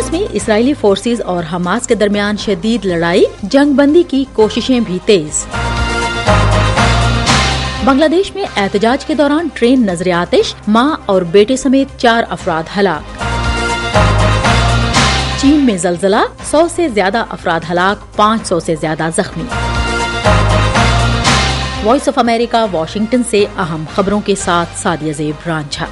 یونس میں اسرائیلی فورسز اور حماس کے درمیان شدید لڑائی، جنگ بندی کی کوششیں بھی تیز۔ بنگلہ دیش میں احتجاج کے دوران ٹرین نظر آتش، ماں اور بیٹے سمیت 4 افراد ہلاک۔ چین میں زلزلہ، 100 سے زیادہ افراد ہلاک، 500 سے زیادہ زخمی۔ وائس آف امریکہ واشنگٹن سے اہم خبروں کے ساتھ سعدیہ زیب رانجھا۔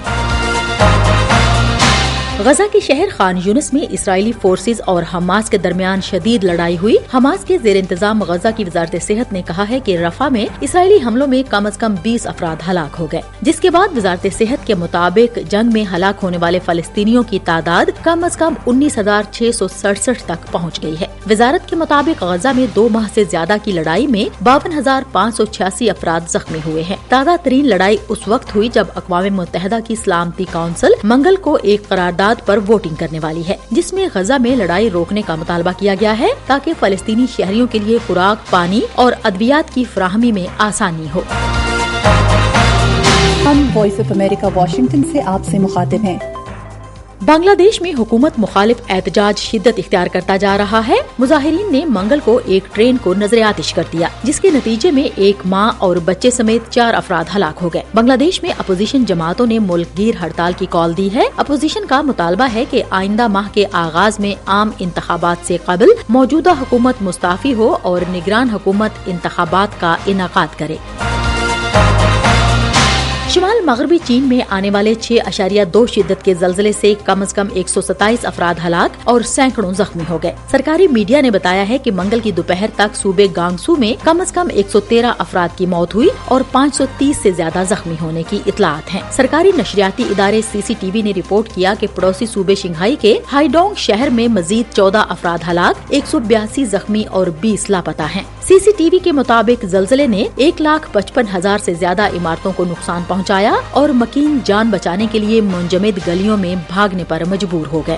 غزہ کے شہر خان یونس میں اسرائیلی فورسز اور حماس کے درمیان شدید لڑائی ہوئی۔ حماس کے زیر انتظام غزہ کی وزارت صحت نے کہا ہے کہ رفح میں اسرائیلی حملوں میں کم از کم 20 افراد ہلاک ہو گئے، جس کے بعد وزارت صحت کے مطابق جنگ میں ہلاک ہونے والے فلسطینیوں کی تعداد کم از کم 19,667 تک پہنچ گئی ہے۔ وزارت کے مطابق غزہ میں 2 ماہ سے زیادہ کی لڑائی میں 52,586 افراد زخمی ہوئے ہیں۔ تازہ ترین لڑائی اس وقت ہوئی جب اقوام متحدہ کی سلامتی کونسل منگل کو ایک قرارداد پر ووٹنگ کرنے والی ہے، جس میں غزہ میں لڑائی روکنے کا مطالبہ کیا گیا ہے تاکہ فلسطینی شہریوں کے لیے خوراک، پانی اور ادویات کی فراہمی میں آسانی ہو۔ ہم وائس آف امریکہ واشنگٹن سے آپ سے مخاطب ہیں۔ بنگلہ دیش میں حکومت مخالف احتجاج شدت اختیار کرتا جا رہا ہے۔ مظاہرین نے منگل کو ایک ٹرین کو نظر آتش کر دیا، جس کے نتیجے میں ایک ماں اور بچے سمیت 4 افراد ہلاک ہو گئے۔ بنگلہ دیش میں اپوزیشن جماعتوں نے ملک گیر ہڑتال کی کال دی ہے۔ اپوزیشن کا مطالبہ ہے کہ آئندہ ماہ کے آغاز میں عام انتخابات سے قبل موجودہ حکومت مستعفی ہو اور نگران حکومت انتخابات کا انعقاد کرے۔ شمال مغربی چین میں آنے والے 6.2 شدت کے زلزلے سے کم از کم 127 افراد ہلاک اور سینکڑوں زخمی ہو گئے۔ سرکاری میڈیا نے بتایا ہے کہ منگل کی دوپہر تک صوبے گانگسو میں کم از کم 113 افراد کی موت ہوئی اور 530 سے زیادہ زخمی ہونے کی اطلاعات ہیں۔ سرکاری نشریاتی ادارے CCTV نے رپورٹ کیا کہ پڑوسی صوبے شنگھائی کے ہائیڈونگ شہر میں مزید 14 افراد ہلاک، 182 زخمی اور 20 لاپتہ ہیں۔ CCTV کے مطابق زلزلے نے 1,55,000 سے زیادہ عمارتوں کو نقصان پہنچایا اور مکین جان بچانے کے لیے منجمد گلیوں میں بھاگنے پر مجبور ہو گئے۔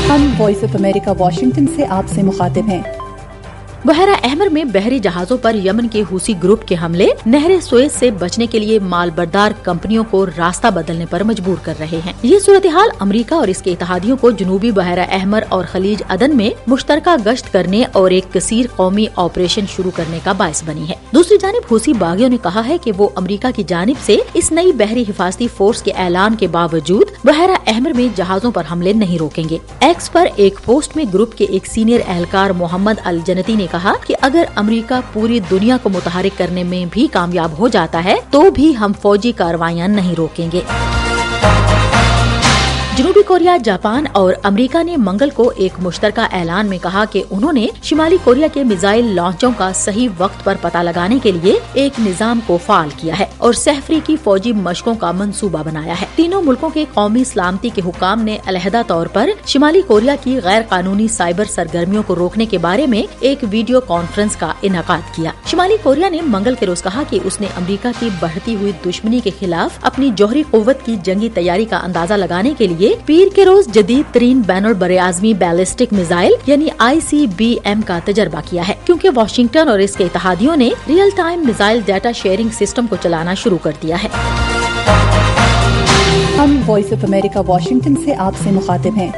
ہم وائس آف امریکہ واشنگٹن سے آپ سے مخاطب ہیں۔ بحیرہ احمر میں بحری جہازوں پر یمن کے حوثی گروپ کے حملے نہر سوئز سے بچنے کے لیے مال بردار کمپنیوں کو راستہ بدلنے پر مجبور کر رہے ہیں۔ یہ صورتحال امریکہ اور اس کے اتحادیوں کو جنوبی بحیرہ احمر اور خلیج عدن میں مشترکہ گشت کرنے اور ایک کثیر قومی آپریشن شروع کرنے کا باعث بنی ہے۔ دوسری جانب حوثی باغیوں نے کہا ہے کہ وہ امریکہ کی جانب سے اس نئی بحری حفاظتی فورس کے اعلان کے باوجود بحیرہ احمر میں جہازوں پر حملے نہیں روکیں گے۔ ایکس پر ایک پوسٹ میں گروپ کے ایک سینئر اہلکار محمد الجنتی نے کہا کہ اگر امریکہ پوری دنیا کو متحرک کرنے میں بھی کامیاب ہو جاتا ہے تو بھی ہم فوجی کارروائیاں نہیں روکیں گے۔ جنوبی کوریا، جاپان اور امریکہ نے منگل کو ایک مشترکہ اعلان میں کہا کہ انہوں نے شمالی کوریا کے میزائل لانچوں کا صحیح وقت پر پتہ لگانے کے لیے ایک نظام کو فعال کیا ہے اور سہ کی فوجی مشقوں کا منصوبہ بنایا ہے۔ تینوں ملکوں کے قومی سلامتی کے حکام نے علیحدہ طور پر شمالی کوریا کی غیر قانونی سائبر سرگرمیوں کو روکنے کے بارے میں ایک ویڈیو کانفرنس کا انعقاد کیا۔ شمالی کوریا نے منگل کے روز کہا کہ اس نے امریکہ کی بڑھتی ہوئی دشمنی کے خلاف اپنی جوہری قوت کی جنگی تیاری کا اندازہ لگانے کے لیے پیر کے روز جدید ترین بین البراعظمی بیلسٹک میزائل یعنی ICBM کا تجربہ کیا ہے، کیونکہ واشنگٹن اور اس کے اتحادیوں نے real time missile data sharing system کو چلانا شروع کر دیا ہے۔ ہم وائس آف امریکہ واشنگٹن سے آپ سے مخاطب ہیں۔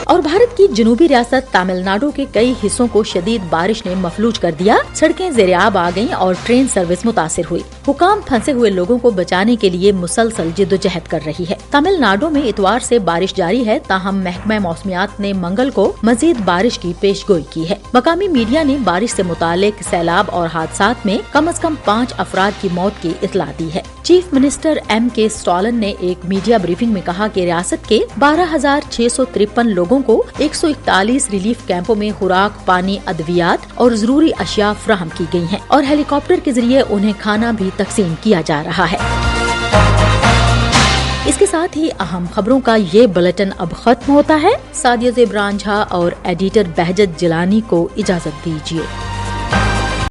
اور بھارت کی جنوبی ریاست تامل ناڈو کے کئی حصوں کو شدید بارش نے مفلوج کر دیا، سڑکیں زیر آب آ گئیں اور ٹرین سروس متاثر ہوئی۔ حکام پھنسے ہوئے لوگوں کو بچانے کے لیے مسلسل جدوجہد کر رہی ہے۔ تامل ناڈو میں اتوار سے بارش جاری ہے، تاہم محکمہ موسمیات نے منگل کو مزید بارش کی پیش گوئی کی ہے۔ مقامی میڈیا نے بارش سے متعلق سیلاب اور حادثات میں کم از کم 5 افراد کی موت کی اطلاع دی ہے۔ Chief minister M.K. اسٹالن نے ایک میڈیا بریفنگ میں کہا کہ ریاست کے 12,653 لوگوں کو 141 ریلیف کیمپوں میں خوراک، پانی، ادویات اور ضروری اشیاء فراہم کی گئی ہیں اور ہیلی کاپٹر کے ذریعے انہیں کھانا بھی تقسیم کیا جا رہا ہے۔ اس کے ساتھ ہی اہم خبروں کا یہ بلیٹن اب ختم ہوتا ہے۔ سعدیہ زیب رانجھا اور ایڈیٹر بہجت جیلانی کو اجازت دیجیے۔